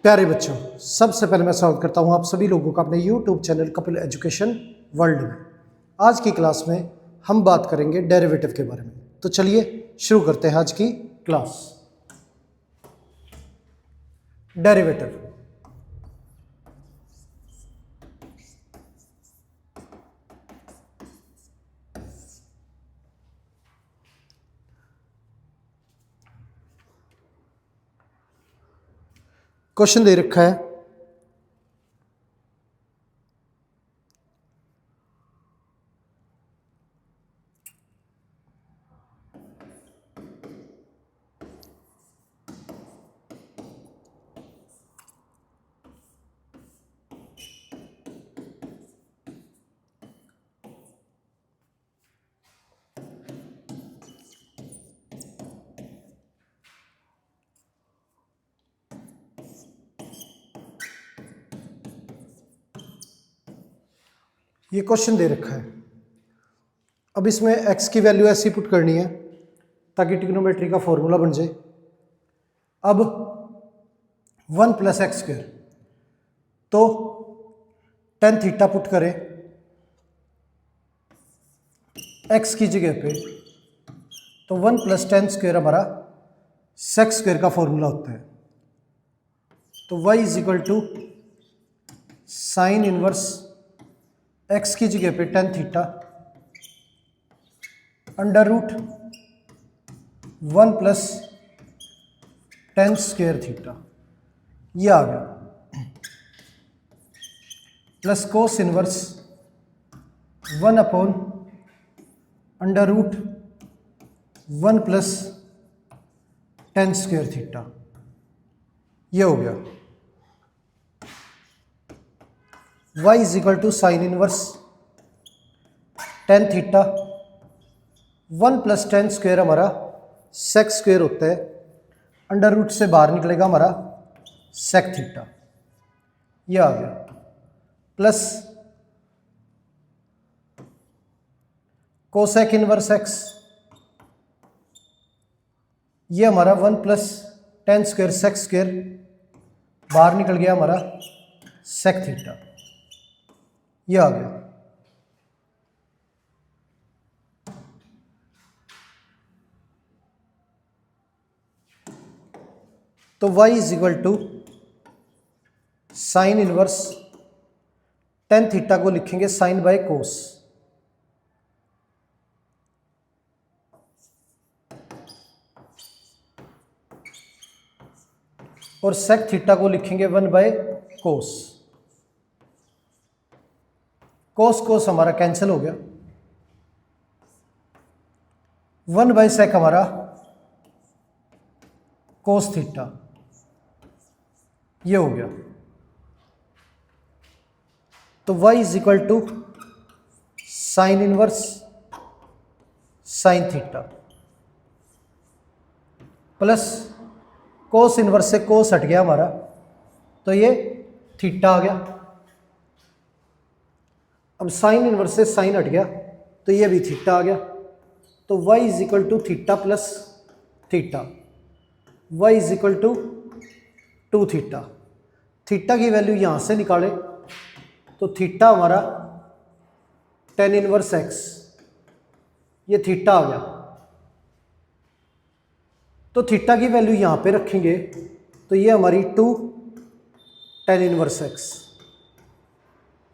प्यारे बच्चों, सबसे पहले मैं स्वागत करता हूं आप सभी लोगों का अपने YouTube channel Kapil education world में। आज की क्लास में हम बात करेंगे डेरिवेटिव के बारे में। तो चलिए शुरू करते हैं आज की क्लास। डेरिवेटिव क्वेश्चन दे रखा है, ये क्वेश्चन दे रखा है। अब इसमें x की वैल्यू ऐसी पुट करनी है ताकि ट्रिग्नोमेट्री का फॉर्मूला बन जाए। अब 1 + x², तो tan थीटा पुट करें x की जगह पे, तो 1 + tan² हमारा sec² का फॉर्मूला होता है। तो y = sin इनवर्स x की जगह पे tan थीटा √1 + tan² थीटा, ये आ गया, plus cos inverse 1/√1 + tan² theta, ये हो गया। y = sin inverse tan theta 1 + tan² हमारा sec² होता है, √, से बाहर निकलेगा हमारा sec थीटा, ये आ गया, प्लस कोसेक इनवर्स x, ये हमारा 1 + tan² sec², बाहर निकल गया हमारा sec थीटा, ये आ गया। तो y = sine inverse tan theta को लिखेंगे साइन बाय कोस, और sec थीटा को लिखेंगे 1/cos। कोस कोस हमारा कैंसिल हो गया, 1/sec हमारा कोस थीटा, ये हो गया। तो y = sign inverse sine theta plus cos inverse से कोस हट गया हमारा, तो ये थीटा आ गया। अब साइन इनवर्स से साइन हट गया, तो ये भी थीटा आ गया। तो y = theta plus theta, y = 2 theta. Theta की वैल्यू यहां से निकाले तो थीटा हमारा tan इनवर्स x, ये थीटा आ गया। तो थीटा की वैल्यू यहां पे रखेंगे तो ये हमारी 2 tan इनवर्स x,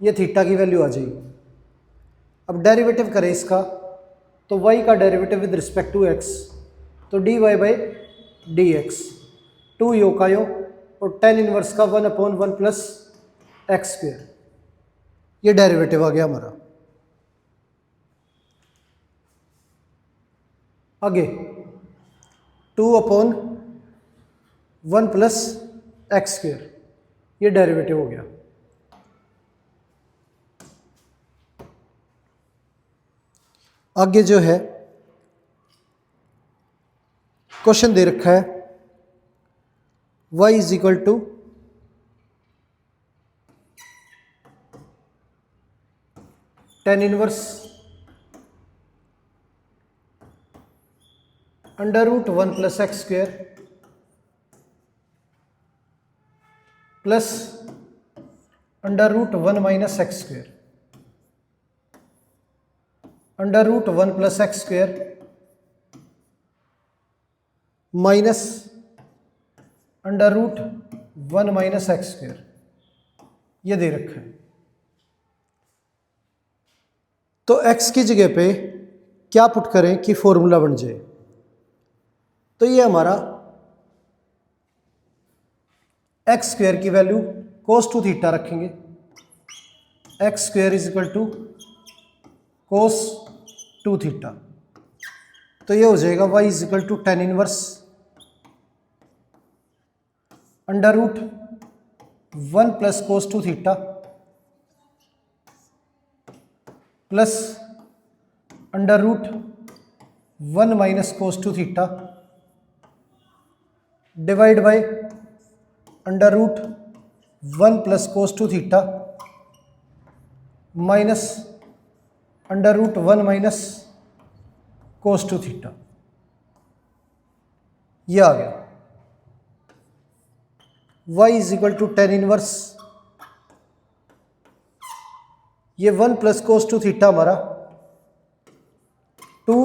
ये थीटा की वैल्यू आ जाएगी। अब डेरिवेटिव करें इसका, तो y का derivative with respect to x, तो dy/dx 2 यो का यो, और tan इनवर्स का 1/1 + x², ये डेरिवेटिव आ गया हमारा। आगे 2/1 + x², ये डेरिवेटिव हो गया। आगे जो है क्वेश्चन दे रखा है, y = tan inverse √1 + x² plus under root 1 minus x square, under root 1 plus x square minus under root 1 minus x square, ये दे रखा है। तो x की जगह पे क्या पुट करें कि फॉर्मूला बन जाए। तो ये हमारा एक्स स्क्वेयर की वैल्यू कोस टू थीटा रखेंगे, x square is equal to cos two theta. तो ये हो जाएगा y is equal to tan inverse under root 1 plus cos two theta plus under root 1 minus cos two theta divide by under root 1 plus cos two theta minus under root 1 minus cos two theta, ये आ गया। y is equal to tan inverse, ये 1 plus cos two theta हमारा 2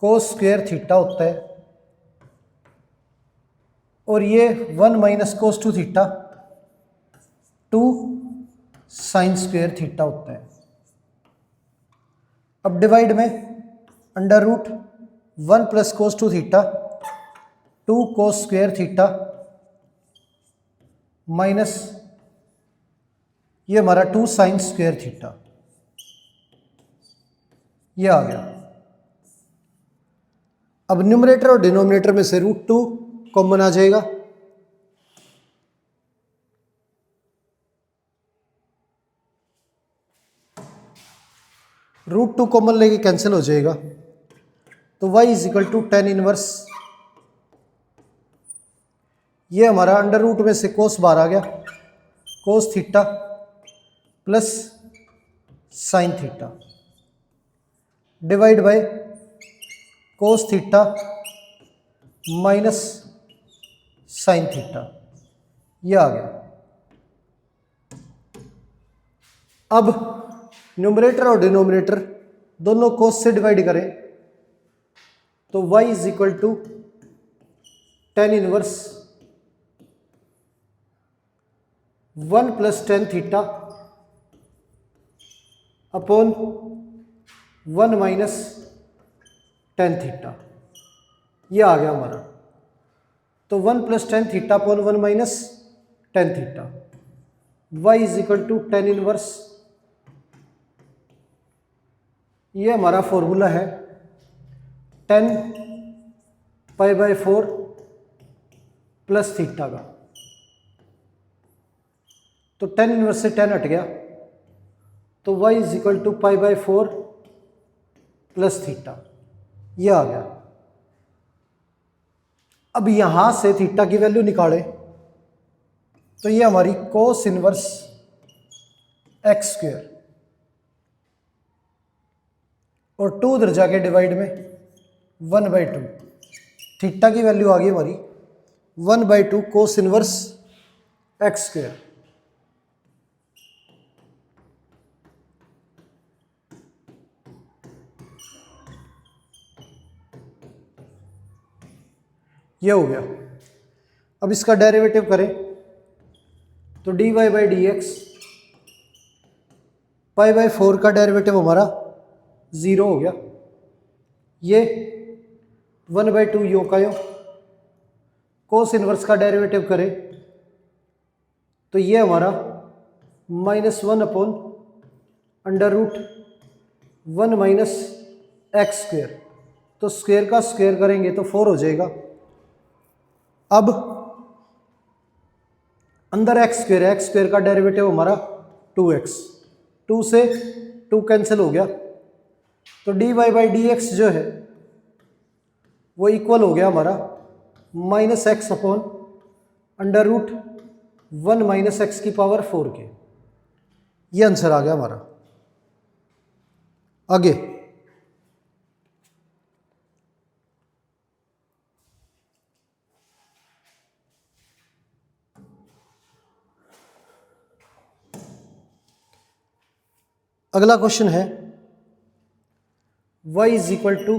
cos square theta होता है, और ये 1 minus cos two theta 2 sine square theta होता है। अब डिवाइड में under root 1 plus cos two theta 2 cos square theta minus ये हमारा 2 साइन स्क्वेयर थीटा, ये आ गया। अब न्यूमरेटर और डिनोमिनेटर में से रूट 2 कॉमन आ जाएगा, रूट 2 कॉमन लेके कैंसिल हो जाएगा। तो y is equal to tan inverse, ये हमारा अंडर रूट में से कोस बाहर आ गया, कोस theta plus sine theta divide by cos theta minus sine theta, ये आ गया। अब न्यूमरेटर और डिनोमिनेटर दोनों कोस से डिवाइड करें तो y is equal to tan inverse 1 plus tan theta upon 1 minus tan theta, ये आ गया हमारा। तो 1 plus tan theta upon 1 minus tan theta, y is equal to tan inverse, ये हमारा फॉर्मूला है 10 पाई बाय 4 प्लस थीटा का। तो 10 इनवर्स से 10 हट गया, तो y is equal to pi by 4 plus theta, ये आ गया। अब यहां से थीटा की वैल्यू निकालें तो ये हमारी कोस इनवर्स एक्स स्क्वेयर और 2 उधर जाके डिवाइड में 1 बाई 2, थीटा की वैल्यू आ गई हमारी 1 by 2 cos inverse x square. ये हो गया। अब इसका डेरिवेटिव करें तो dy by d x, pi by 4 का डेरिवेटिव हमारा 0 हो गया, ये 1 बाई 2 यो का यो, कोस इनवर्स का डेरिवेटिव करें तो ये हमारा -1 upon under root 1 minus x square, तो स्क्वेयर का स्क्वेयर करेंगे तो 4 हो जाएगा। अब अंदर एक्स स्क्वेयर है, एक्स स्क्वेयर का डेरिवेटिव हमारा 2x, 2 से 2 कैंसिल हो गया, तो dy बाई डी एक्स जो है वो इक्वल हो गया हमारा -x upon under root 1 minus x की पावर 4 के। ये आंसर आ गया हमारा। आगे अगला क्वेश्चन है y is equal to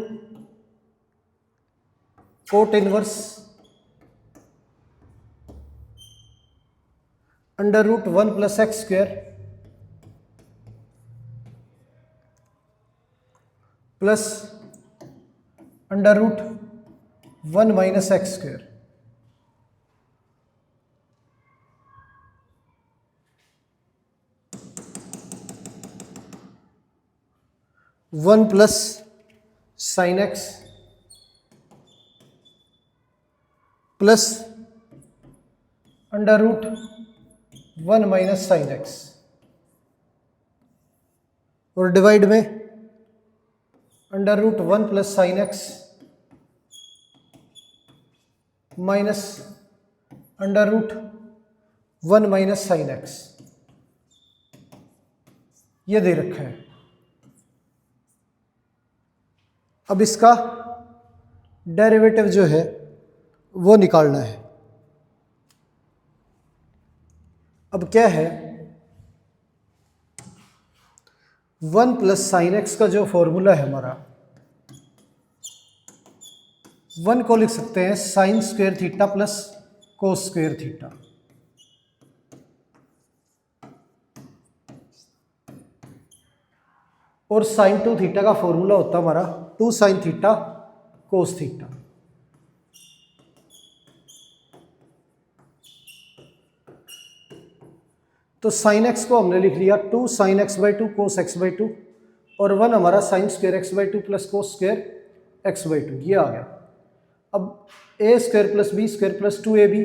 cot inverse under root 1 plus x square plus under root 1 minus x square. One plus sine x plus under root 1 minus sine x और डिवाइड में under root 1 plus sine x minus under root 1 minus sine x, ये दे रखा है। अब इसका derivative जो है वो निकालना है। अब क्या है, 1 प्लस साइन एक्स का जो फॉर्मूला है हमारा, 1 को लिख सकते हैं sine square theta plus cos square theta, और साइन 2 थीटा का फॉर्मूला होता हमारा 2 साइन थीटा कोस थीटा। तो साइन एक्स को हमने लिख लिया 2 sine x by 2 cos x by 2, और 1 हमारा sine square x by 2 plus cos square x by 2, ये आ गया। अब a square plus b square plus 2ab,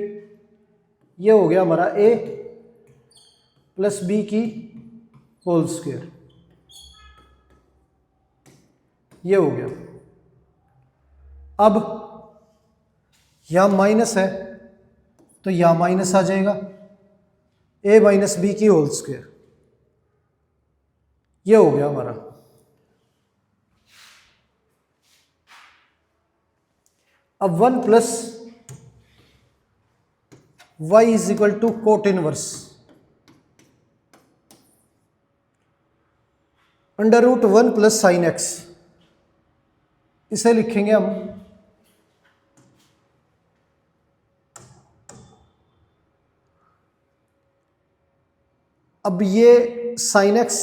ये हो गया हमारा a प्लस बी की होल स्क्वायर, ये हो गया। अब यहां माइनस है तो यहां माइनस आ जाएगा, a माइनस बी की होल स्क्वायर, ये हो गया हमारा। अब 1 plus y is equal to cot inverse under root 1 plus sine x, इसे लिखेंगे हम अब ये sine x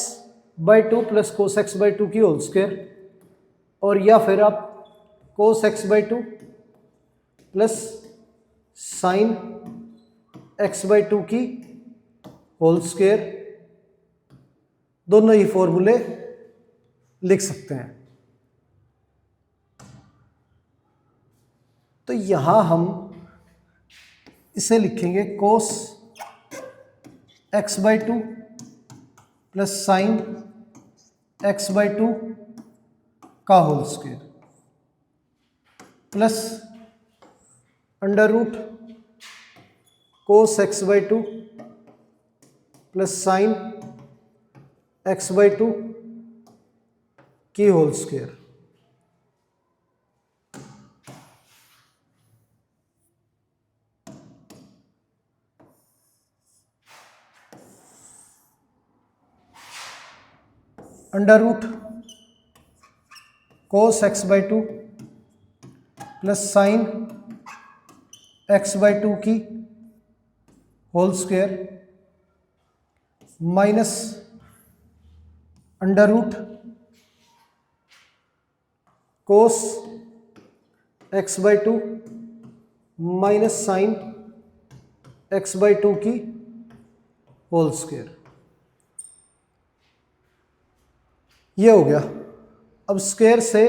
by 2 plus cos x by 2 की होल स्क्वायर, और या फिर आप cos x by 2 plus sine x by 2 की होल स्क्वायर, दोनों ही फॉर्मूले लिख सकते हैं। तो यहां हम इसे लिखेंगे cos x by 2 plus sine x by 2 का whole square plus under root cos x by 2 plus sine x by 2 की whole square. Under root cos x by 2 plus sine x by 2 की whole square minus under root cos x by 2 minus sine x by 2 की whole square, ये हो गया। अब square से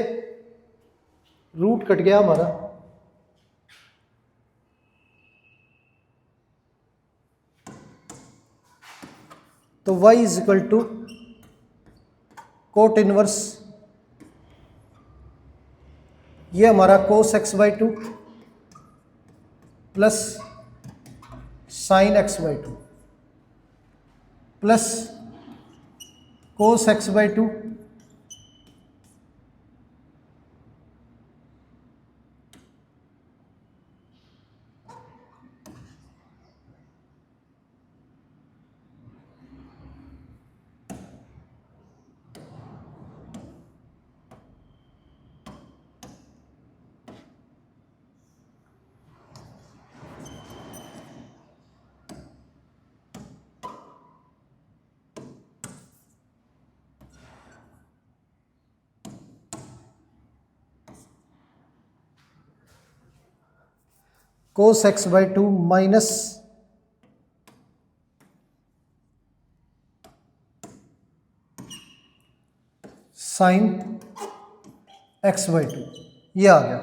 root cut गया हमारा, तो y is equal to cot inverse, ये हमारा cos x by 2 plus sine x by 2 plus cos x by 2 cos x by two minus sine x by two, ये आ गया।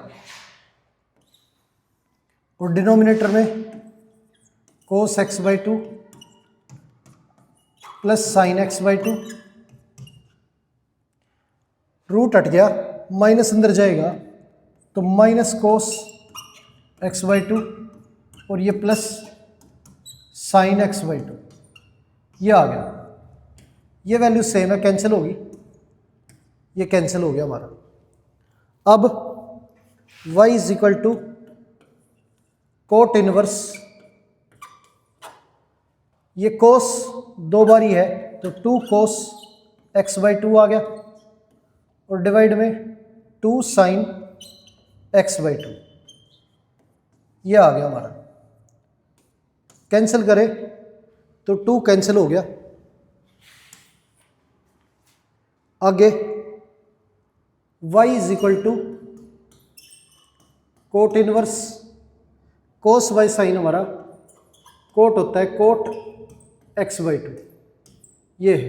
और डिनोमिनेटर में cos x by two plus sine x by two, root हट गया, minus अंदर जाएगा तो minus cos x by two और ये plus sine x by two, ये आ गया। ये वैल्यू सेम है, कैंसिल होगी, ये कैंसिल हो गया हमारा। अब y is equal to cot inverse, ये कोस दो बार ही है तो 2 कोस एक्स बाई टू आ गया और डिवाइड में 2 साइन एक्स बाई टू, ये आ गया हमारा। कैंसिल करें तो 2 कैंसिल हो गया। आगे y is equal to cot inverse, cos by sine हमारा कोट होता है कोट एक्स बाई टू, ये है।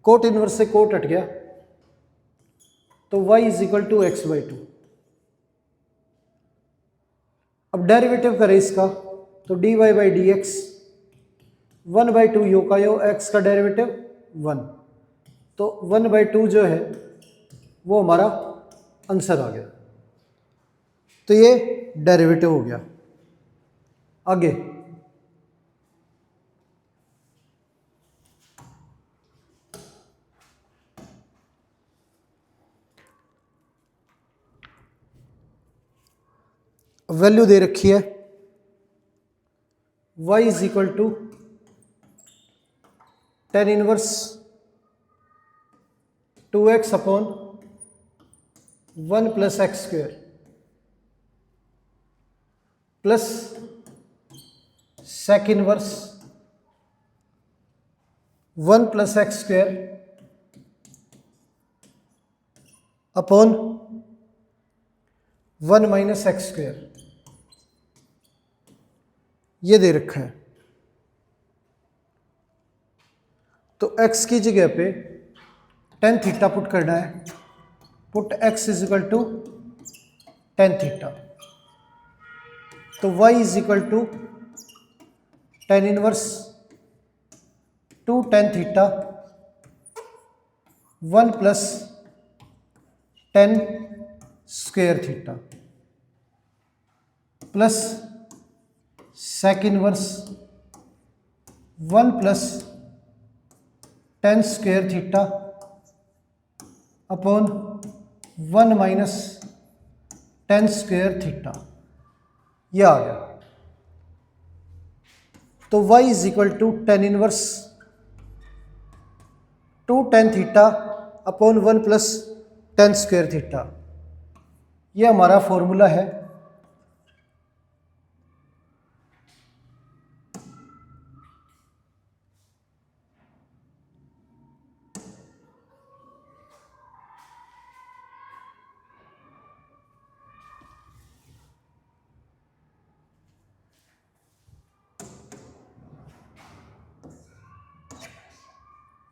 कोट इनवर्स से कोट हट गया तो y is equal to x by two. अब डेरिवेटिव करें इसका तो dy by d x, 1 by two यो का यो, x का डेरिवेटिव 1, तो 1 बाई टू जो है वो हमारा आंसर आ गया। तो ये डेरिवेटिव हो गया। आगे वैल्यू दे रखी है y is equal to tan inverse 2x upon 1 plus x square plus sec inverse 1 plus x square upon 1 minus x square, ये दे रखा है। तो x की जगह पे टेन थीटा पुट करना है, put x is equal to tan theta, तो y is equal to tan inverse 2 tan theta 1 plus tan square theta plus sec inverse 1 plus tan square theta upon 1 minus tan square theta, यह आ गया। तो y is equal to tan inverse 2 tan theta upon 1 plus tan square theta, यह हमारा formula है।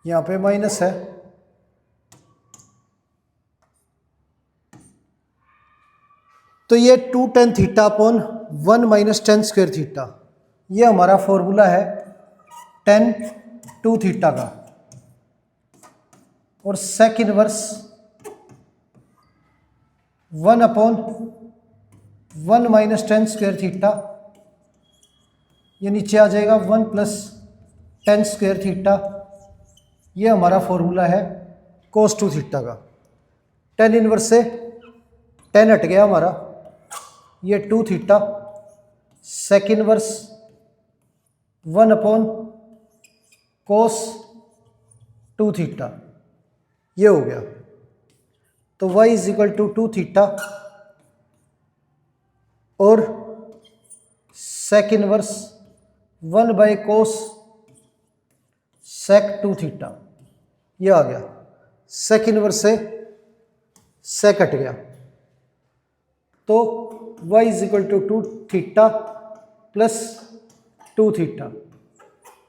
यहाँ पे minus है, तो ये 2 tan theta upon 1 minus tan square theta, ये हमारा फॉर्मूला है टेन टू थीटा का। और sec inverse 1 upon 1 minus tan square theta, ये नीचे आ जाएगा 1 प्लस टेन स्क्वेयर थीटा, ये हमारा फॉर्मूला है कोस टू थीटा का। टेन इनवर्स से 10 हट गया हमारा, ये 2 थीटा, sec inverse 1 upon cos two theta, ये हो गया। तो y is equal to 2 theta और sec inverse 1 by cosec two theta, ये आ गया। सेक इनवर्स से सेक हट गया, तो y is equal to 2 theta plus 2 theta,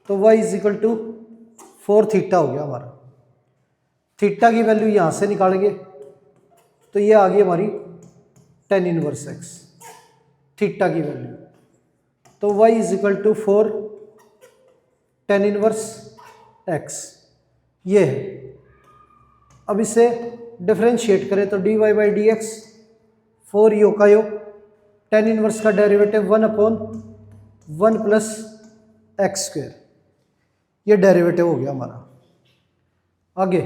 तो y is equal to 4 theta हो गया हमारा। थीटा की वैल्यू यहाँ से निकालेंगे तो ये आ गई हमारी tan इनवर्स x, थीटा की वैल्यू। तो y is equal to 4 tan inverse x ये है। अब इसे डिफरेंशिएट करें तो dy बाई डी एक्स 4 यो का योग, tan इनवर्स का डेरिवेटिव 1/1 प्लस एक्स स्क्वेयर, ये डेरिवेटिव हो गया हमारा। आगे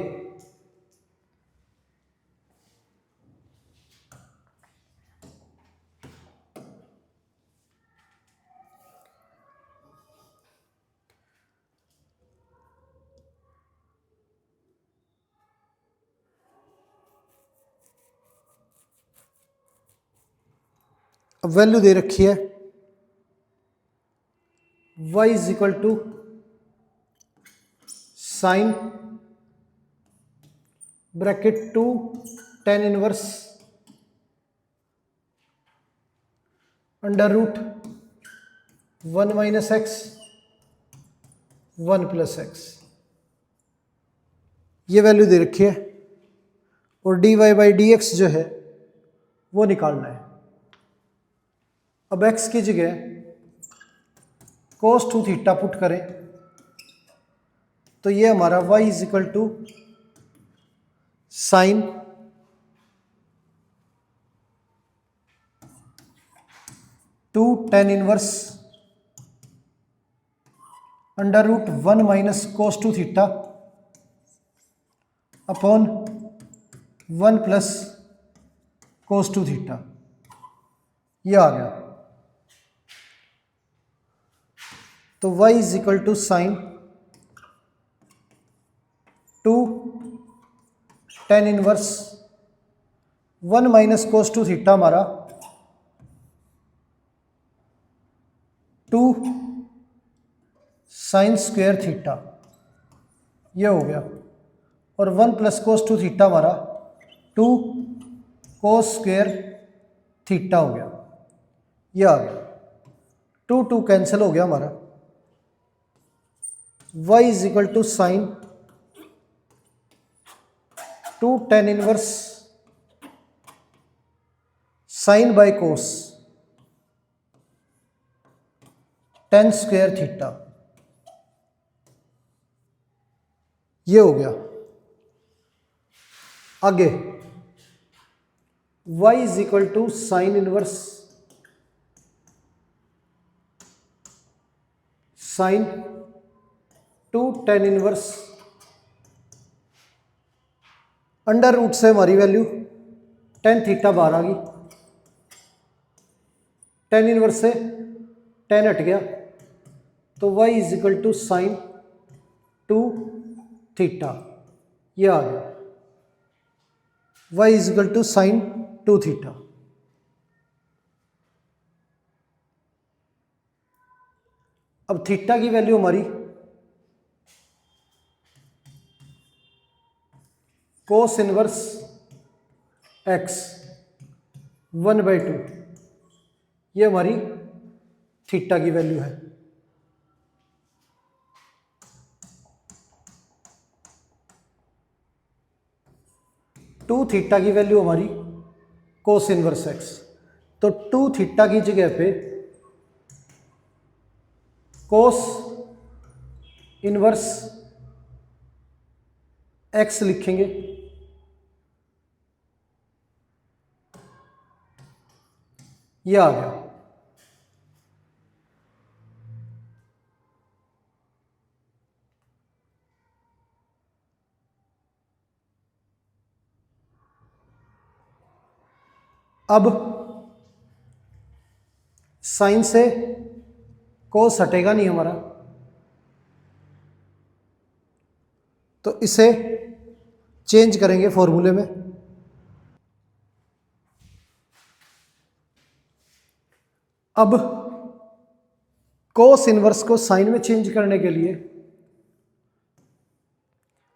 अब वैल्यू दे रखी है y is equal to sine bracket 2 tan inverse under root 1 minus x 1 plus x, ये वैल्यू दे रखी है। और dy बाई डी एक्स जो है वो निकालना है। अब x की जगह cos 2 थीटा पुट करें तो ये हमारा y is equal to sine 2 tan inverse under root 1 minus cos 2 theta upon 1 plus cos 2 theta, ये आ गया। तो y is equal to sine 2 tan inverse 1 minus cos 2 theta हमारा 2 साइन स्क्वायर थीटा, ये हो गया। और 1 प्लस cos 2 थीटा हमारा 2 cos स्क्वायर थीटा हो गया, ये आ गया। 2 कैंसिल हो गया हमारा। y is equal to sine 2 tan inverse sine by cos tan square theta, ये हो गया। आगे y is equal to sine inverse sine 2 tan inverse under root से हमारी वैल्यू tan थीटा बाहर आ गई, tan इनवर्स से tan हट गया, तो y is equal to sine 2 theta, ये आ गया। y is equal to sine 2 theta. अब थीटा की वैल्यू हमारी कोस इनवर्स x 1/2, ये हमारी थीटा की वैल्यू है। टू थीटा की वैल्यू हमारी कोस इनवर्स x, तो 2 थीटा की जगह पे कोस इनवर्स x लिखेंगे, ये आ गया। अब साइन से कोस हटेगा नहीं हमारा, तो इसे चेंज करेंगे फॉर्मूले में। अब कोस इनवर्स को साइन में चेंज करने के लिए,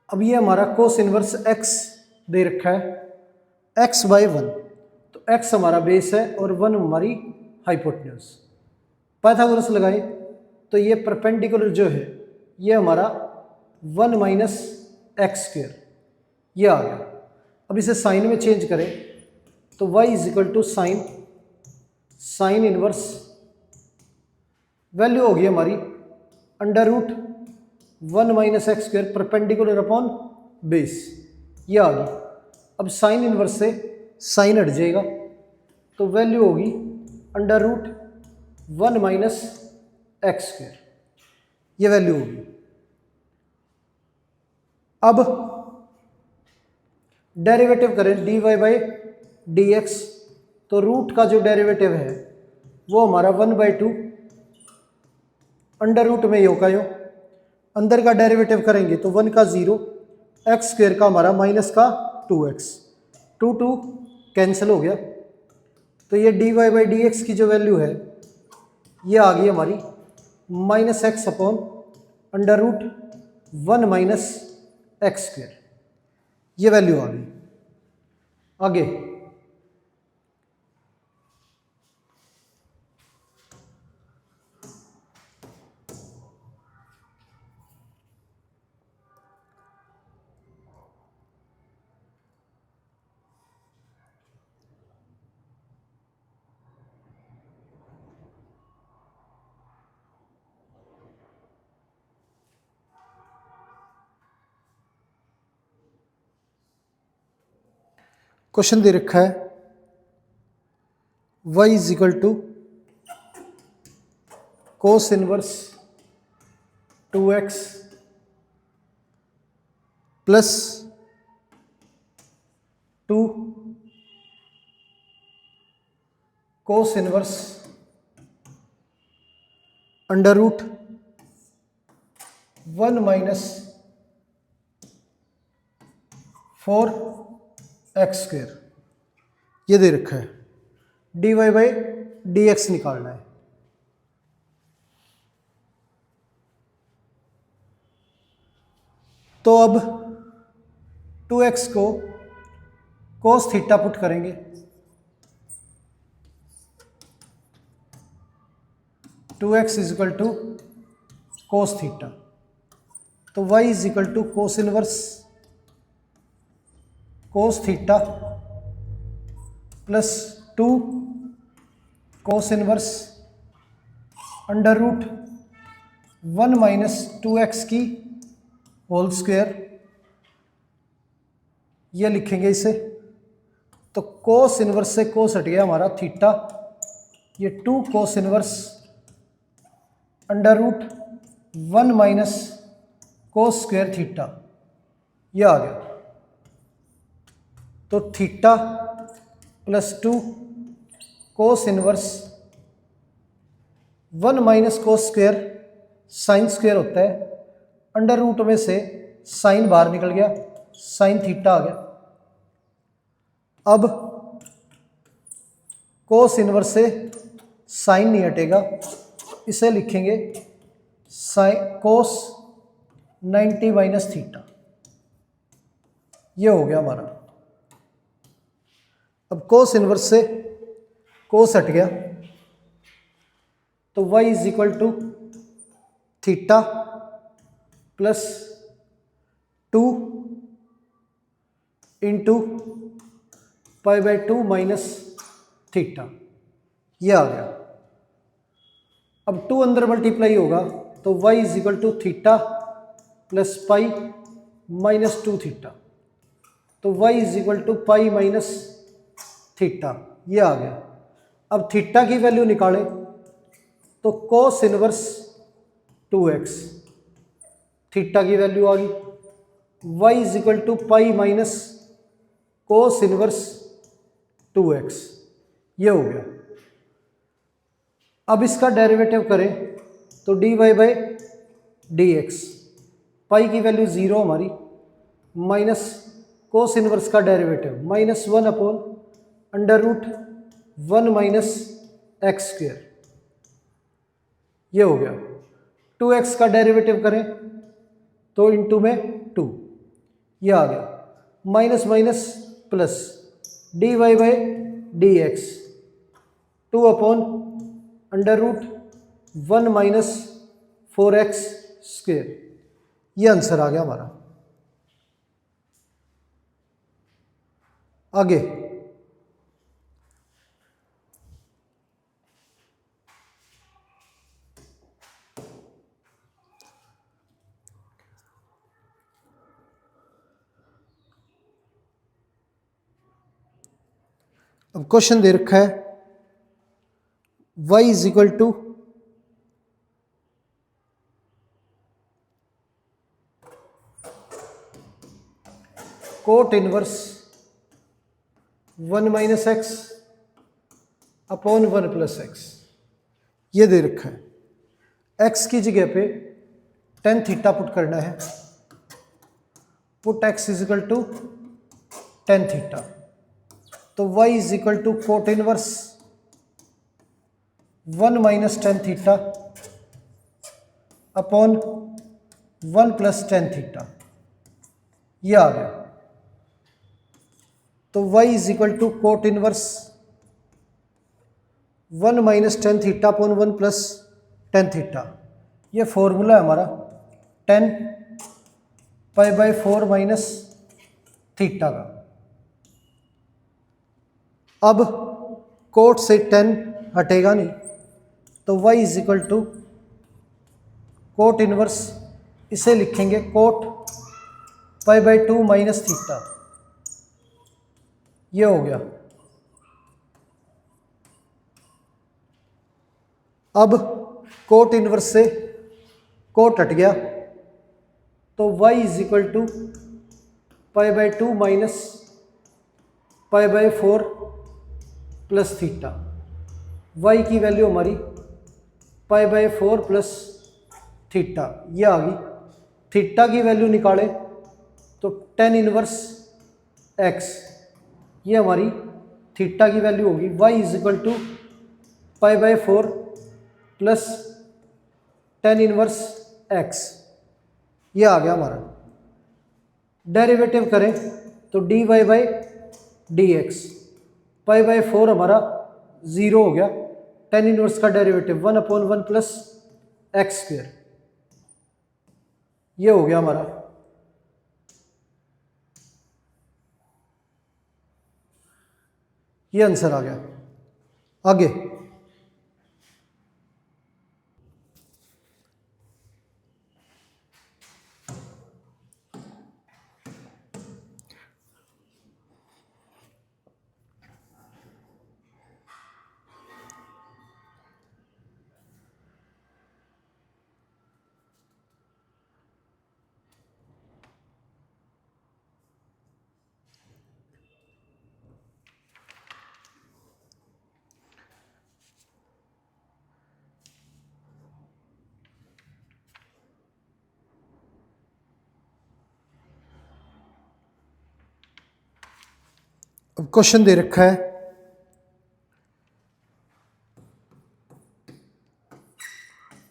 अब ये हमारा कोस इनवर्स x दे रखा है x/1, तो तो x हमारा बेस है और 1 हमारी हाइपोटेन्यूज। पाइथागोरस लगाए तो ये परपेंडिकुलर जो है ये हमारा 1 माइनस एक्स स्क्वेयर ये आ गया। अब इसे साइन में चेंज करें तो y is equal to sine inverse value होगी हमारी under root 1 minus x square perpendicular upon base ये आ गई। अब साइन इनवर्स से साइन हट जाएगा तो वैल्यू होगी under root 1 minus x square ये वैल्यू होगी। अब डेरिवेटिव करें dy बाई डी एक्स तो रूट का जो डेरिवेटिव है वो हमारा 1/2 अंडर रूट में यो का यो अंदर का डेरिवेटिव करेंगे तो 1 का 0 एक्स स्क्वेयर का हमारा माइनस का 2x 2 कैंसिल हो गया। तो ये dy बाई डी एक्स की जो वैल्यू है ये आ गई हमारी minus x upon under root 1 minus x square ये वैल्यू आ गई। आगे क्वेश्चन दे रखा है y is equal to cos inverse 2x plus 2 cos inverse under root 1 minus 4 x square ये दे रखा है। dy बाई डी एक्स निकालना है। तो अब 2x को कोस थीटा पुट करेंगे 2x is equal to cos theta तो y is equal to cos inverse cos theta plus 2 cos inverse under root 1 minus 2x की होल स्क्वायर ये लिखेंगे इसे। तो कोस इनवर्स से कोस हट गया हमारा थीटा ये 2 cos inverse under root 1 minus cos square theta ये आ गया। तो theta plus 2 cos inverse 1 minus cos square sine square होता है अंडर रूट में से साइन बाहर निकल गया साइन थीटा आ गया। अब कोस इनवर्स से साइन नहीं हटेगा इसे लिखेंगे साइन कोस 90 माइनस थीटा ये हो गया हमारा। अब कोस इनवर्स से कोस हट गया तो y is equal to theta plus 2 into π/2 minus theta ये आ गया। अब 2 अंदर मल्टीप्लाई होगा तो y is equal to theta plus pi minus 2 theta तो y is equal to pi minus theta ये आ गया। अब थीटा की वैल्यू निकालें तो कोस इनवर्स 2x थीटा की वैल्यू आ गई y is equal to pi minus cos inverse 2x ये हो गया। अब इसका डेरिवेटिव करें तो dy by d x pi की वैल्यू 0 हमारी माइनस कोस इनवर्स का derivative minus 1 upon under root 1 minus x square ये हो गया। 2x का डेरिवेटिव करें तो इंटू में 2 ये आ गया minus minus plus dy by d x, 2/√1 minus 4x square. ये आंसर आ गया हमारा। आगे अब क्वेश्चन दे रखा है y is equal to cot inverse 1 minus x upon 1 plus x. ये दे रखा है, x की जगह पे tan थीटा पुट करना है, put x is equal to tan theta. तो y is equal to cot inverse 1 minus tan theta upon 1 plus tan theta. ये आ गया। तो y is equal to cot inverse 1 minus tan theta upon 1 plus tan theta. ये formula है हमारा tan π/4 minus theta का। अब कोट से tan हटेगा नहीं, तो y is equal to cot inverse, इसे लिखेंगे कोट π/2 माइनस थीटा। ये हो गया। अब कोट इनवर्स से कोट हट गया, तो y is equal to π/2 minus π/4 plus theta. y की वैल्यू हमारी π/4 प्लस थीटा, ये आ गई। थीटा की वैल्यू निकाले तो tan इनवर्स x, ये हमारी थीटा की वैल्यू होगी। y is equal to π/4 plus tan inverse x, ये आ गया हमारा। डेरिवेटिव करें तो dy/dx, π/4 हमारा 0 हो गया। tan इनवर्स का डेरिवेटिव 1/1 प्लस एक्स स्क्वेयर, ये हो गया हमारा। ये आंसर आ गया। आगे अब क्वेश्चन दे रखा है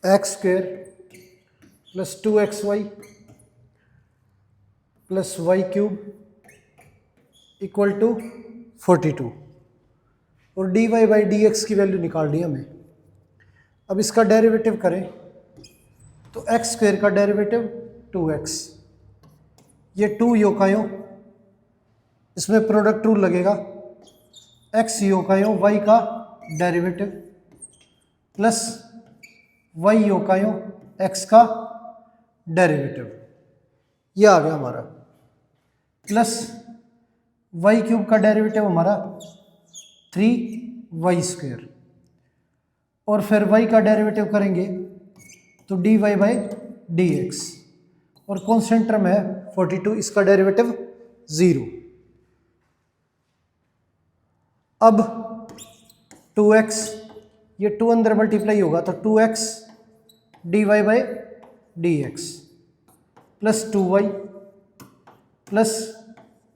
x square plus 2xy plus y cube equal to 42 और dy/dx की वैल्यू निकालनी है हमें। अब इसका डेरिवेटिव करें तो एक्स स्क्वेयर का डेरिवेटिव 2x, ये 2 योकायों, इसमें प्रोडक्ट रूल लगेगा, x योकायों y का डेरिवेटिव प्लस y योकायों x का डेरिवेटिव, ये आ गया हमारा। प्लस वाई क्यूब का डेरिवेटिव हमारा 3y स्क्वेयर, और फिर y का डेरिवेटिव करेंगे तो dy/dx, और कॉन्स्टेंट टर्म है 42, इसका डेरिवेटिव 0। अब 2x, ये 2 अंदर मल्टीप्लाई होगा तो 2x dy/dx plus 2y plus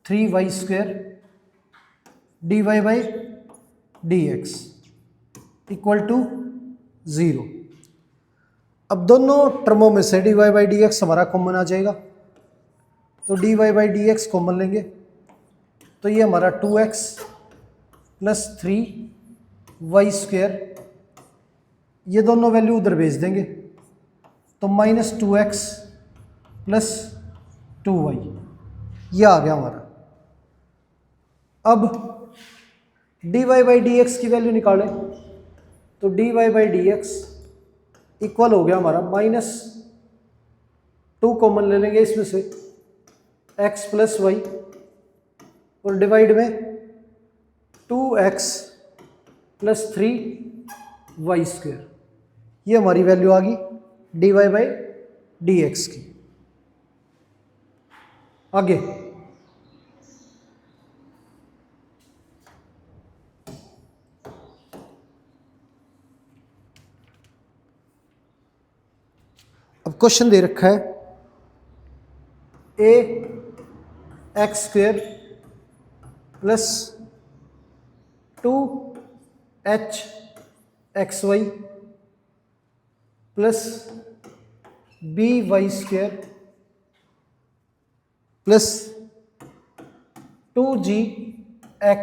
3y square dy/dx equal to 0। अब दोनों टर्मों में से dy/dx हमारा कॉमन आ जाएगा, तो dy/dx कॉमन लेंगे तो ये हमारा 2x +3y², ये दोनों वैल्यू उधर भेज देंगे तो -2x + 2y, ये आ गया हमारा। अब dy/dx की वैल्यू निकालें तो dy/dx इक्वल हो गया हमारा -2 कॉमन ले लेंगे इसमें से, x + y, और डिवाइड में 2x + 3y², ये हमारी वैल्यू आ गई dy/dx की। आगे अब क्वेश्चन दे रखा है ax² + 2hxy + by² + 2gx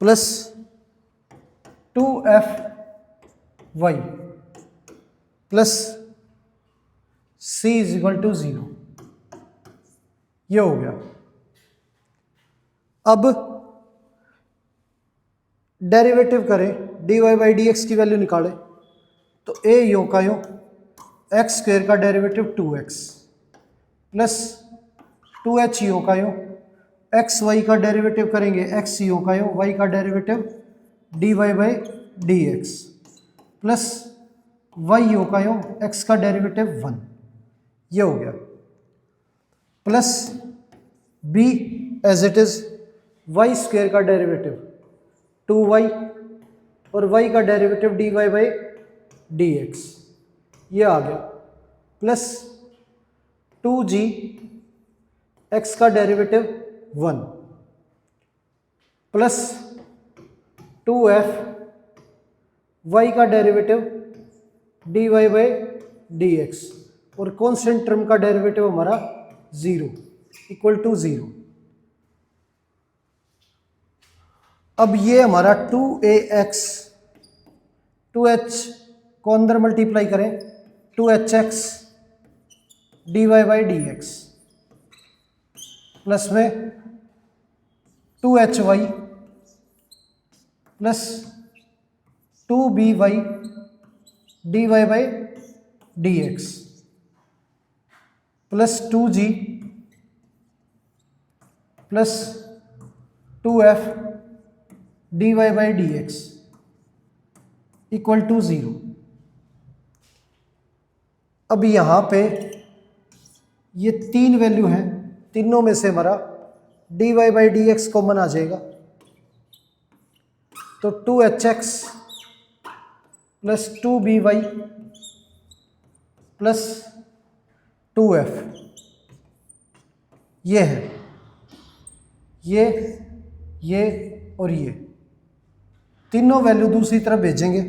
+ 2fy + c = 0, ये हो गया। अब डेरिवेटिव करें, dy/dx की वैल्यू निकालें तो a यों का यों x² का डेरिवेटिव 2x + 2h यों का यों xy का डेरिवेटिव करेंगे, x यों का यों y का डेरिवेटिव dy/dx + y यों का यों x का डेरिवेटिव 1, ये हो गया। Plus b as it is y² का डेरिवेटिव 2y और y का डेरिवेटिव dy/dx, ये आ गया। प्लस 2g x का डेरिवेटिव 1 प्लस 2f y का डेरिवेटिव dy/dx और कॉन्स्टेंट टर्म का डेरिवेटिव हमारा 0 = 0। अब ये हमारा 2ax 2h को अंदर मल्टीप्लाई करें 2hx dy/dx प्लस में 2hy plus 2by dy/dx plus 2g plus 2f dy/dx = 0। अब यहाँ पे ये 3 वैल्यू हैं, तीनों में से हमारा dy/dx कॉमन आ जाएगा तो 2hx plus 2by plus 2f, ये है, ये और ये तीनों वैल्यू दूसरी तरफ भेजेंगे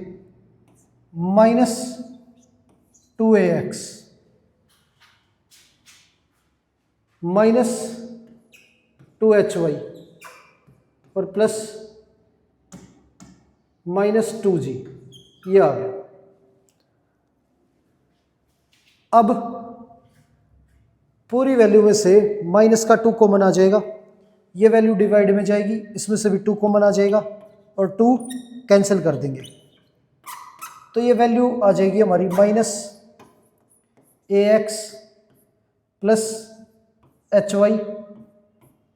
-2ax -2hy और प्लस -2g, ये आ गया। अब पूरी वैल्यू में से माइनस का 2 कॉमन आ जाएगा, ये वैल्यू डिवाइड में जाएगी, इसमें से भी 2 कॉमन आ जाएगा और 2 कैंसिल कर देंगे तो ये वैल्यू आ जाएगी हमारी -ax plus hy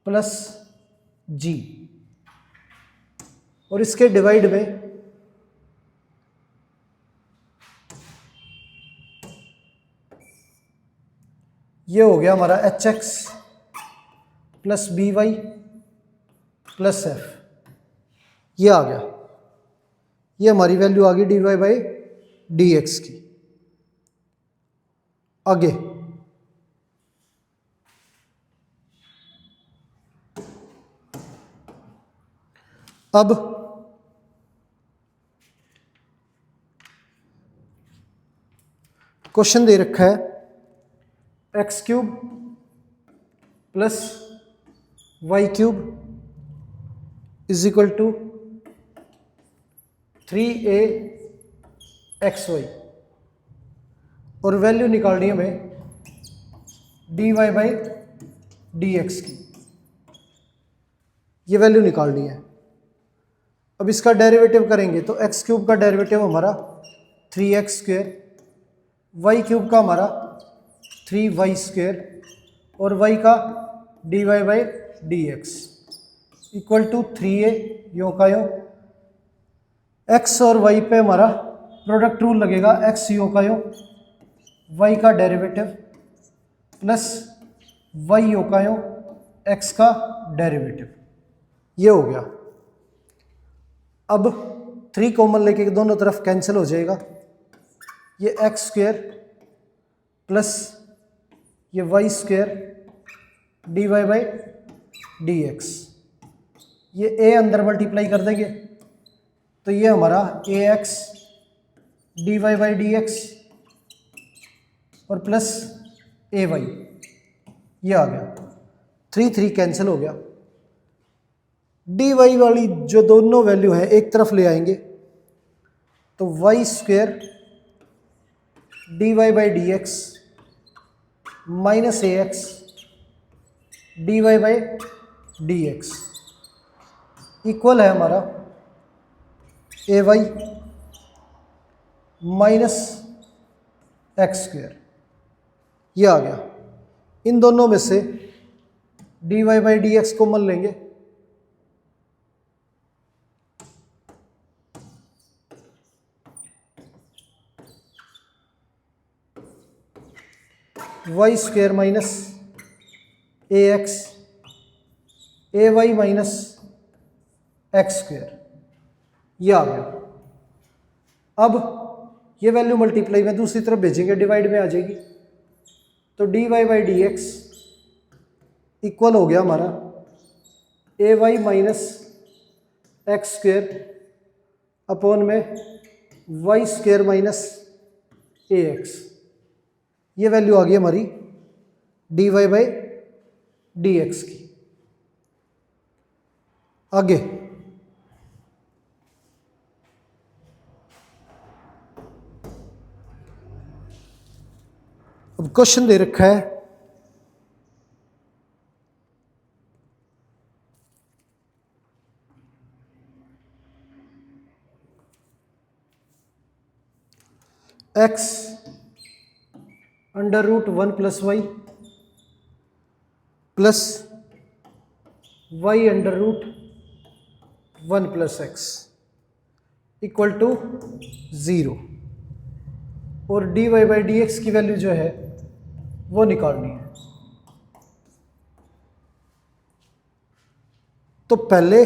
plus g और इसके डिवाइड में ये हो गया हमारा hx plus by plus f, ये आ गया। ये हमारी वैल्यू आ गई dy/dx की। आगे अब क्वेश्चन दे रखा है x³ plus y³ is equal to 3a(xy) और वैल्यू निकालनी है हमें dy/dx की, ये वैल्यू निकालनी है। अब इसका डेरिवेटिव करेंगे तो x³ का डेरिवेटिव हमारा 3x², y³ का हमारा 3y² और y का dy/dx इक्वल टू 3a यों का यों। x और y पे हमारा प्रोडक्ट रूल लगेगा, x यों का यों, y का डेरिवेटिव प्लस y यों का यों, x का डेरिवेटिव, ये हो गया। अब 3 कॉमन लेके दोनों तरफ कैंसिल हो जाएगा, ये x² प्लस ये y² dy/dx, ये a अंदर मल्टीप्लाई कर देंगे तो ये हमारा ax dy/dx और प्लस ay, ये आ गया। 3 कैंसिल हो गया। dy वाली जो दोनों वैल्यू है एक तरफ ले आएंगे तो y² dy/dx minus ax dy/dx equal है हमारा ay माइनस x², ये आ गया। इन दोनों में से dy/dx कॉमन लेंगे y² minus ax ay minus x², ये आ गया। अब ये वैल्यू मल्टीप्लाई में दूसरी तरफ भेजेंगे, डिवाइड में आ जाएगी तो dy/dx इक्वल हो गया हमारा ay माइनस x² अपॉन में y² माइनस ax, ये वैल्यू आ गई हमारी dy/dx की। आगे अब क्वेश्चन दे रखा है x √1 + y plus y √1 + x equal to 0 और dy/dx की वैल्यू जो है वो निकालनी है। तो पहले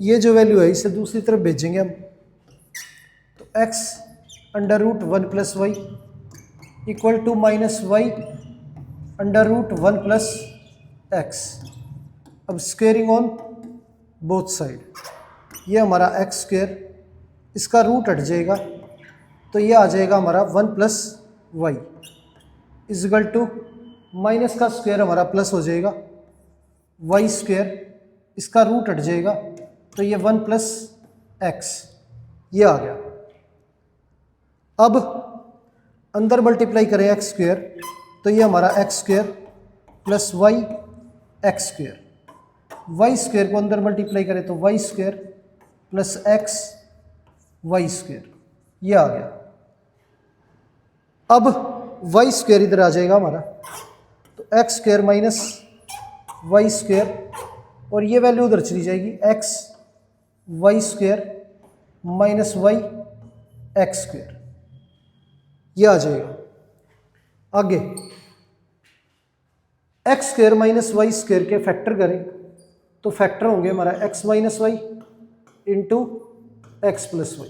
ये जो वैल्यू है इसे दूसरी तरफ भेजेंगे हम तो x √1 + y equal to minus y √1 + x। अब स्क्वेयरिंग ऑन बोथ साइड, ये हमारा x², इसका रूट हट जाएगा तो ये आ जाएगा हमारा 1 + y इजगल टू माइनस का स्क्वायर हमारा प्लस हो जाएगा y², इसका रूट हट जाएगा तो ये 1 + x, ये आ गया। अब अंदर मल्टीप्लाई करें x² तो ये हमारा x² plus y x², y² को अंदर मल्टीप्लाई करें तो y² प्लस x y², ये आ गया। अब y² इधर आ जाएगा हमारा तो x² माइनस y² और ये वैल्यू उधर चली जाएगी x y² minus y x², ये आ जाएगा। आगे x² माइनस y² के फैक्टर करें तो फैक्टर होंगे हमारा x minus y into x plus y,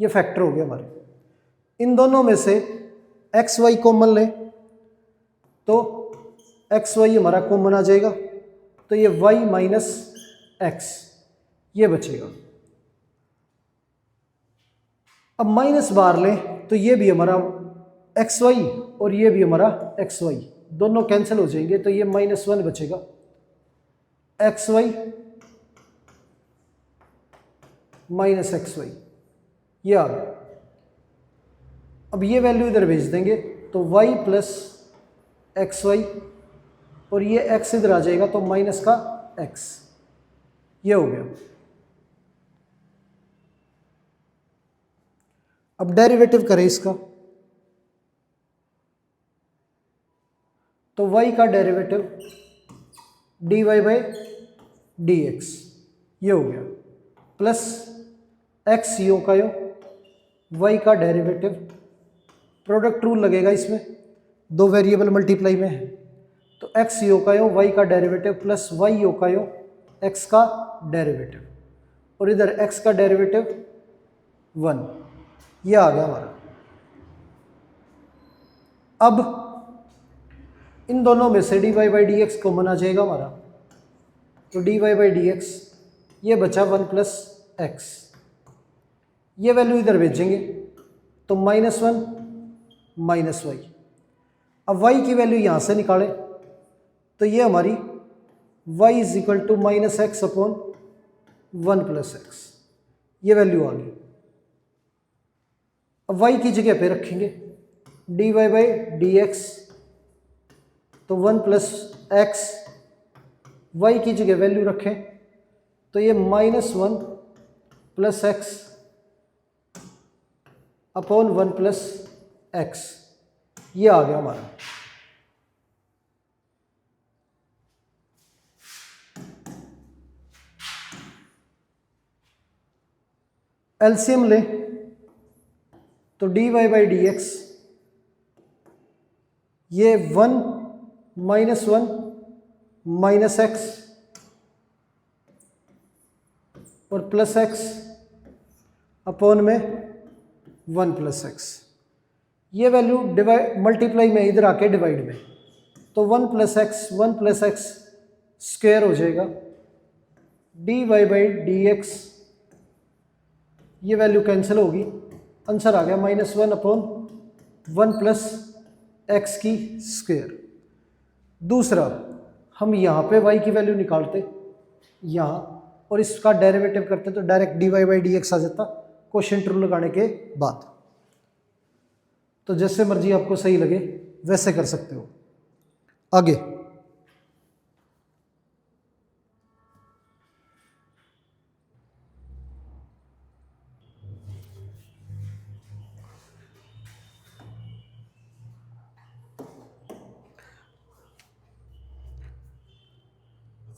ये फैक्टर हो गया हमारे। इन दोनों में से एक्स वाई कॉमन लें तो एक्स वाई हमारा कॉमन आ जाएगा तो ये y माइनस एक्स ये बचेगा। अब माइनस बाहर लें तो ये भी हमारा एक्स वाई और ये भी हमारा एक्स वाई दोनों कैंसिल हो जाएंगे तो ये -1 बचेगा। X y minus x y, ये आ गया। अब ये वैल्यू इधर भेज देंगे तो y प्लस एक्स वाई, और ये x इधर आ जाएगा तो माइनस का x, ये हो गया। अब डेरिवेटिव करें इसका, तो y का डेरिवेटिव dy बाई dx, ये हो गया, प्लस x यो का यो, y का डेरिवेटिव, प्रोडक्ट रूल लगेगा इसमें, दो वेरिएबल मल्टीप्लाई में है, तो x यो का यो y का डेरिवेटिव प्लस y यो का यो x का डेरिवेटिव, और इधर x का डेरिवेटिव 1, ये आ गया हमारा। अब इन दोनों में से dy by d x common आ जाएगा हमारा, तो dy बाई डी एक्स ये बचा 1 प्लस एक्स, ये वैल्यू इधर भेजेंगे तो -1 माइनस वाई। अब y की वैल्यू यहाँ से निकालें तो ये हमारी y is equal to minus x upon 1 plus x, ये वैल्यू आ गई। अब y की जगह पे रखेंगे dy बाई डी एक्स, तो 1 प्लस एक्स, वाई की जगह वैल्यू रखें तो ये -1 plus x upon 1 plus x, ये आ गया हमारा। एलसीएम ले तो dy बाई डी एक्स, ये 1 -1 माइनस एक्स और प्लस एक्स अपॉन में 1 प्लस एक्स, ये वैल्यू डिवाइड मल्टीप्लाई में इधर आके डिवाइड में, तो 1 प्लस एक्स स्क्वायर हो जाएगा, dy बाई डी एक्स, ये वैल्यू कैंसिल होगी, आंसर आ गया -1 अपॉन 1 प्लस एक्स की स्क्वायर। दूसरा, हम यहाँ पे y की वैल्यू निकालते यहाँ और इसका डेरिवेटिव करते तो direct dy by d x आ जाता क्वोशिएंट रूल लगाने के बाद। तो जैसे मर्जी आपको सही लगे वैसे कर सकते हो। आगे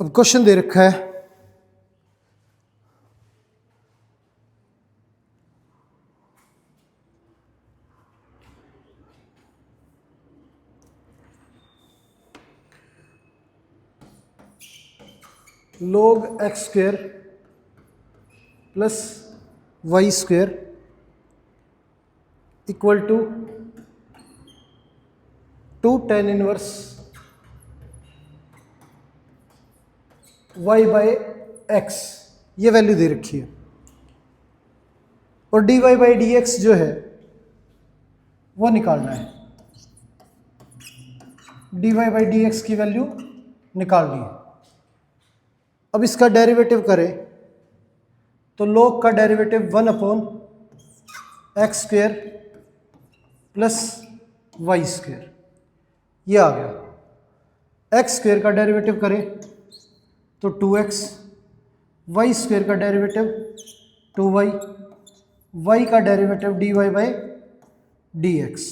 अब क्वेश्चन दे रखा है log x square plus y square equal to 2 tan inverse y by x, ये वैल्यू दे रखी है, और dy बाई डी एक्स जो है वो निकालना है, dy बाई डी एक्स की वैल्यू निकालनी है। अब इसका डेरिवेटिव करें तो log का derivative 1 upon x square plus y square, ये आ गया। एक्स स्क्वेयर का डेरिवेटिव करें तो 2x, वाई स्क्वेयर का डेरिवेटिव 2y, वाई का derivative dy by d x,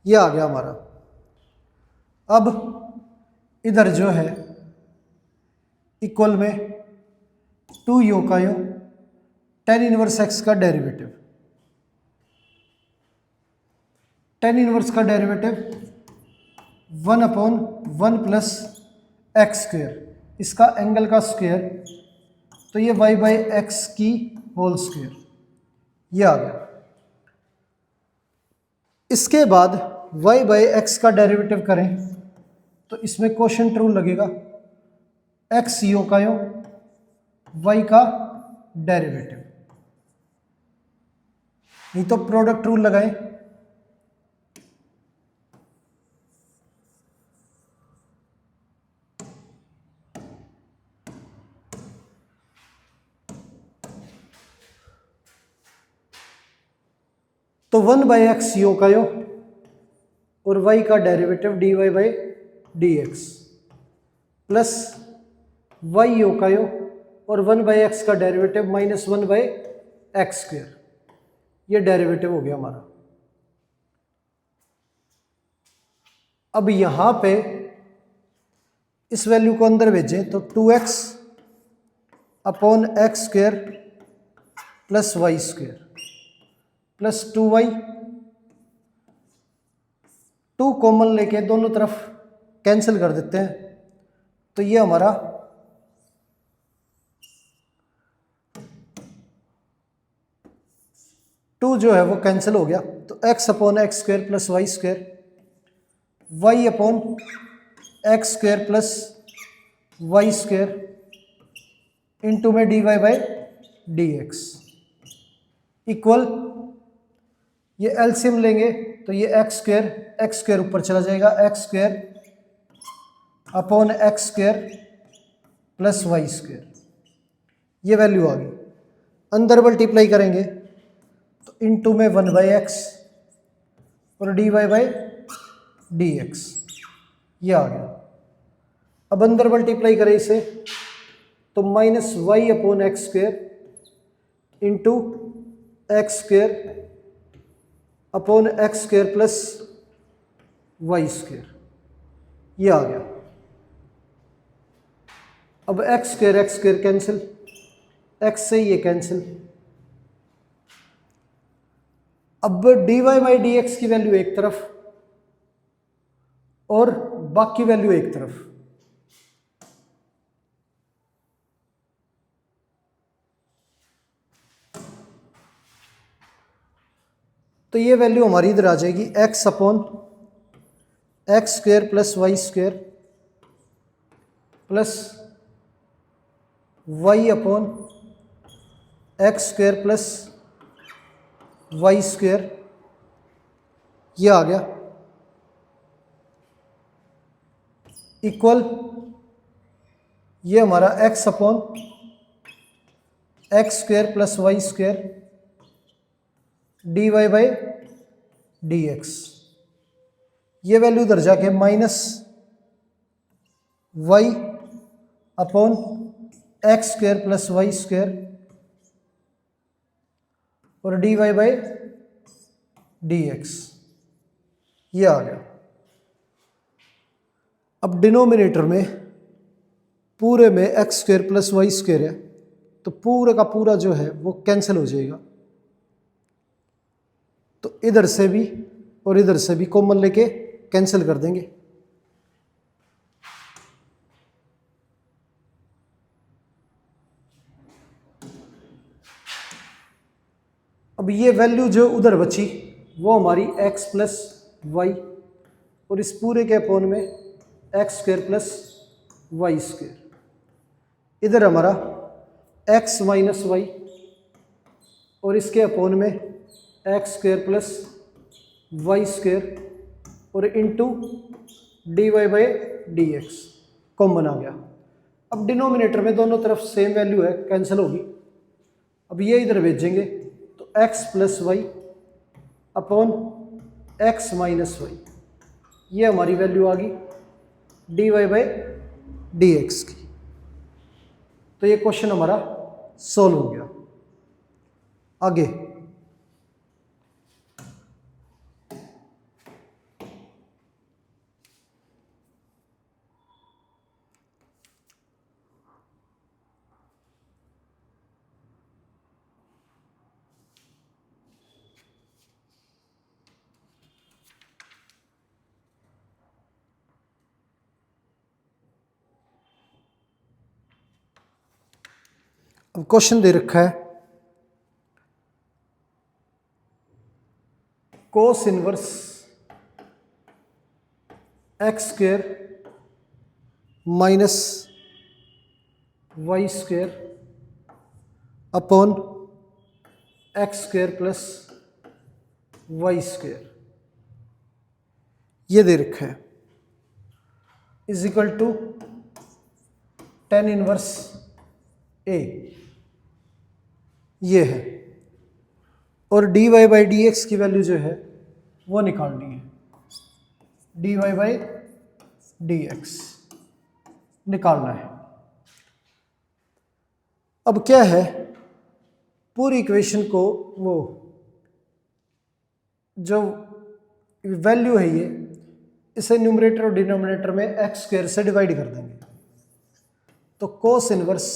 ये आ गया हमारा। अब इधर जो है इक्वल में 2 यो का यो tan इनवर्स x का डेरिवेटिव, tan इनवर्स का derivative 1 upon 1 plus x square, इसका एंगल का स्क्वायर, तो ये y बाई एक्स की होल स्क्वायर, ये आ गया। इसके बाद y बाई एक्स का डेरिवेटिव करें तो इसमें क्वोशिएंट रूल लगेगा, x यो का यो y का डेरिवेटिव, नहीं तो प्रोडक्ट रूल लगाएं, तो 1/x यो का यो और y का डेरिवेटिव dy/dx प्लस y यो का यो और 1/x का डेरिवेटिव -1/x², ये डेरिवेटिव हो गया हमारा। अब यहां पे इस वैल्यू को अंदर भेजें तो 2x upon x² plus y² plus 2y, 2 common लेके दोनों तरफ कैंसिल कर देते हैं, तो ये हमारा 2 जो है वो कैंसिल हो गया। तो x upon x² plus y², y upon x² plus y² into में dy/dx इक्वल, ये एलसीएम लेंगे तो ये x² ऊपर चला जाएगा, x² upon x² plus y², ये वैल्यू आ गई। अंदर मल्टीप्लाई करेंगे तो इंटू में 1/x और dy/dx, ये आ गया। अब अंदर मल्टीप्लाई करें इसे तो -y upon x² into x² upon x² plus y², ये आ गया। अब x² कैंसिल, x से ये कैंसिल। अब dy/dx की वैल्यू एक तरफ और बाकी वैल्यू एक तरफ, तो ये वैल्यू हमारी इधर आ जाएगी x upon x² plus y² plus y upon x² plus y², ये आ गया इक्वल, ये हमारा x upon x² plus y² dy/dx, ये वैल्यू इधर जाके -y upon x² plus y² और dy/dx, ये आ गया। अब डिनोमिनेटर में पूरे में x² प्लस y² है, तो पूरे का पूरा जो है वो कैंसिल हो जाएगा, तो इधर से भी और इधर से भी कॉमन लेके कैंसिल कर देंगे। अब ये वैल्यू जो उधर बची वो हमारी x प्लस वाई और इस पूरे के अपोन में x² प्लस y², इधर हमारा x माइनस वाई और इसके अपोन में x² प्लस y² और इंटू dy/dx कॉमन आ गया। अब डिनोमिनेटर में दोनों तरफ सेम वैल्यू है, कैंसिल होगी। अब ये इधर भेजेंगे तो x plus y upon x minus y, ये हमारी वैल्यू आ गई dy/dx की। तो ये क्वेश्चन हमारा सोल्व हो गया। आगे अब क्वेश्चन दे रखा है cos inverse x² minus y² upon x² plus y², ये दे रखा है is equal to tan inverse a, ये है। और d y by d x की वैल्यू जो है वो निकालनी है, d y by d x निकालना है। अब क्या है, पूरी इक्वेशन को वो जो वैल्यू है ये, इसे न्यूमरेटर और डिनोमिनेटर में एक्स स्क्वायर से डिवाइड कर देंगे। तो कोस इनवर्स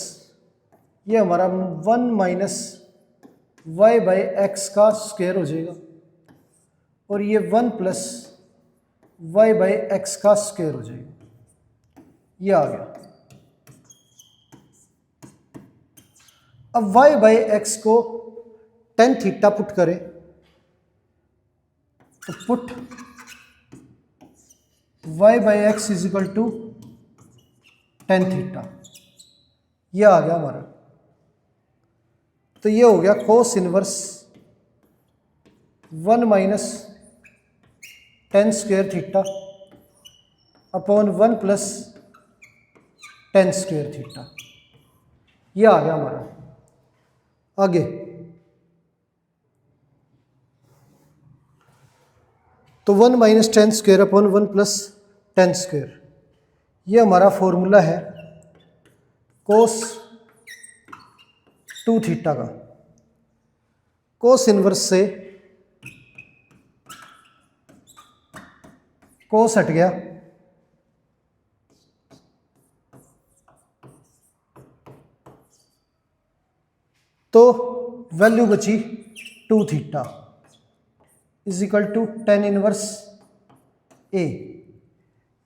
ये हमारा 1 माइनस वाई बाई एक्स का स्क्वायर हो जाएगा, और ये 1 प्लस वाई बाई एक्स का स्क्वायर हो जाएगा, ये आ गया। अब y बाई एक्स को टेन थीटा पुट करें, तो put y by x is equal to tan theta, ये आ गया हमारा। तो ये हो गया cos inverse 1 minus tan square theta upon 1 plus tan square theta, ये आ गया हमारा। आगे तो 1 minus tan square upon 1 plus tan square, ये हमारा फॉर्मूला है कोस 2 थीटा का। कोस इनवर्स से कोस हट गया, तो वैल्यू बची 2 theta is equal to tan inverse a,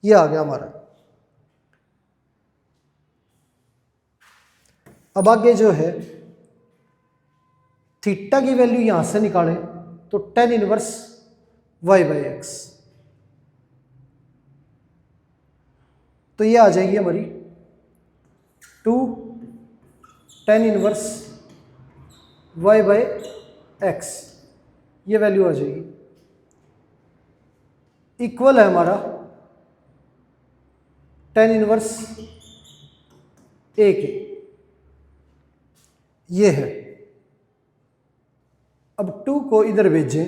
ये आ गया हमारा। अब आगे जो है थीटा की वैल्यू यहां से निकालें, तो tan inverse y by x, तो ये आ जाएगी हमारी 2 tan inverse y by x, ये वैल्यू आ जाएगी। इक्वल है हमारा टेन इनवर्स ए के, ये है। अब 2 को इधर भेजें,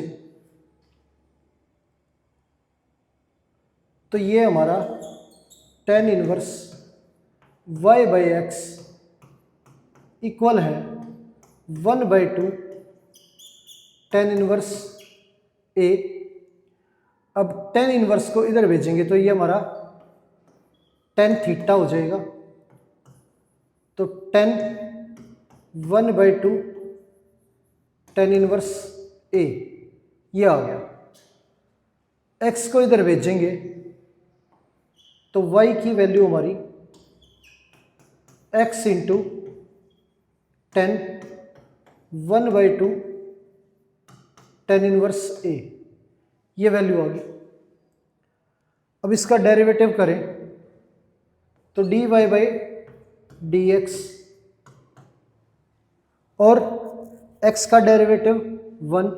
तो ये हमारा tan inverse y by x equal है 1/2 टेन इनवर्स ए। अब टेन इनवर्स को इधर भेजेंगे तो ये हमारा टेन थीटा हो जाएगा, तो टेन 1/2 टेन इनवर्स ए, ये आ गया। एक्स को इधर भेजेंगे तो वाई की वैल्यू हमारी x into tan 1/2 tan inverse a, ये वैल्यू आ गई। अब इसका डेरिवेटिव करें तो d y by d x, और x का डेरिवेटिव 1,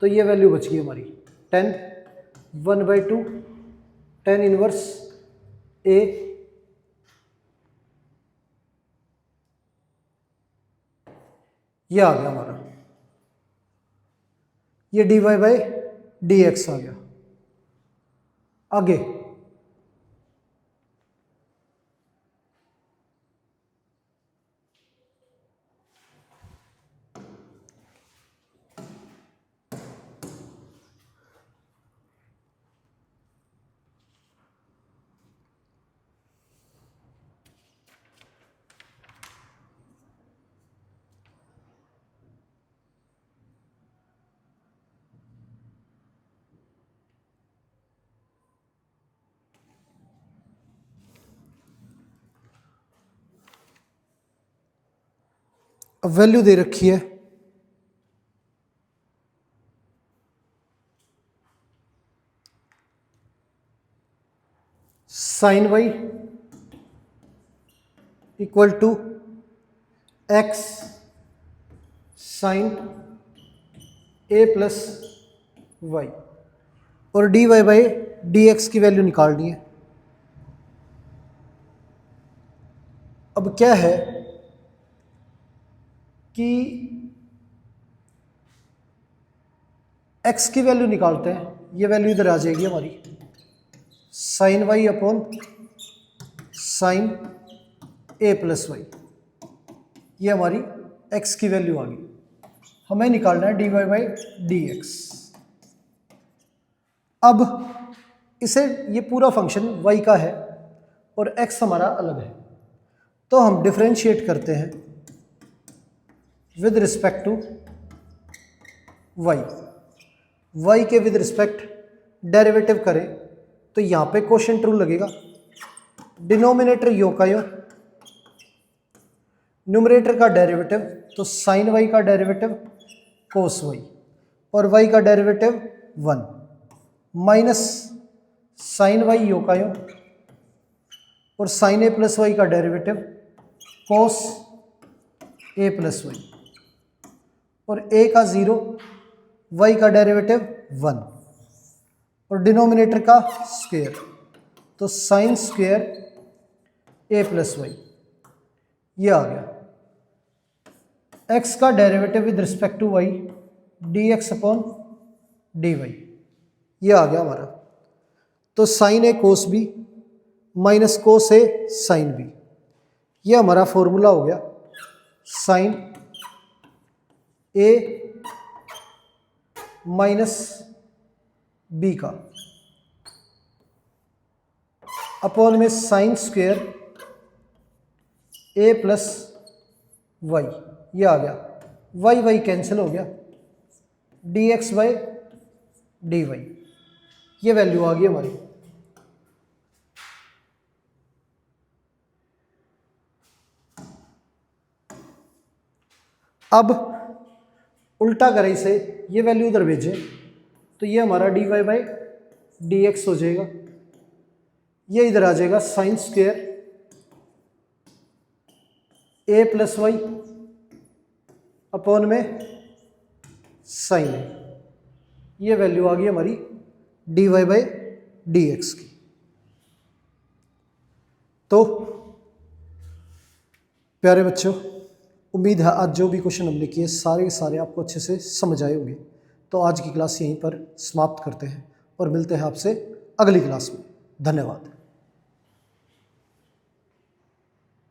तो ये वैल्यू बच गई हमारी टेन 1/2 टेन इनवर्स ए, ये आ गया हमारा। ये d y by d x आ गया। आगे अब वैल्यू दे रखी है sine y equal to x sine a plus y, और d y by d x की वैल्यू निकालनी है। अब क्या है कि एक्स की वैल्यू निकालते हैं, ये वैल्यू इधर आ जाएगी हमारी sign Y upon sine a plus y, ये हमारी एक्स की वैल्यू आ गई। हमें निकालना है d y by d x. अब इसे, ये पूरा फंक्शन वाई का है और एक्स हमारा अलग है, तो हम डिफरेंशिएट करते हैं with respect to y. Y के विद रिस्पेक्ट डेरिवेटिव करें तो यहाँ पे कोशेंट रूल लगेगा, डिनोमिनेटर यो का यो, न्यूमरेटर का डेरिवेटिव तो साइन वाई का डेरिवेटिव कोस वाई, और वाई का डेरिवेटिव 1 माइनस साइन वाई यो का यो, और साइन ए प्लस वाई का derivative cos a plus y, और ए का 0, वाई का डेरिवेटिव 1 और डिनोमिनेटर का स्क्वायर तो sine square a plus y, ये आ गया। एक्स का derivative with respect to y d x upon d y, ये आ गया हमारा। तो sine a cos b minus cos a sine b, ये हमारा फॉर्मूला हो गया साइन ए माइनस बी का अपॉन में sine square a plus y, ये आ गया। वाई वाई कैंसिल हो गया, d x by d y, ये वैल्यू आ गई हमारी। अब उल्टा करें इसे, ये वैल्यू उधर भेजें तो ये हमारा d y by d x हो जाएगा, ये इधर आ जाएगा sine square a plus y upon में साइन ए, ये वैल्यू आ गई हमारी d y by d x की। तो प्यारे बच्चों, उम्मीद है आज जो भी क्वेश्चन हमने किए सारे के सारे आपको अच्छे से समझ आए होंगे। तो आज की क्लास यहीं पर समाप्त करते हैं और मिलते हैं आपसे अगली क्लास में। धन्यवाद।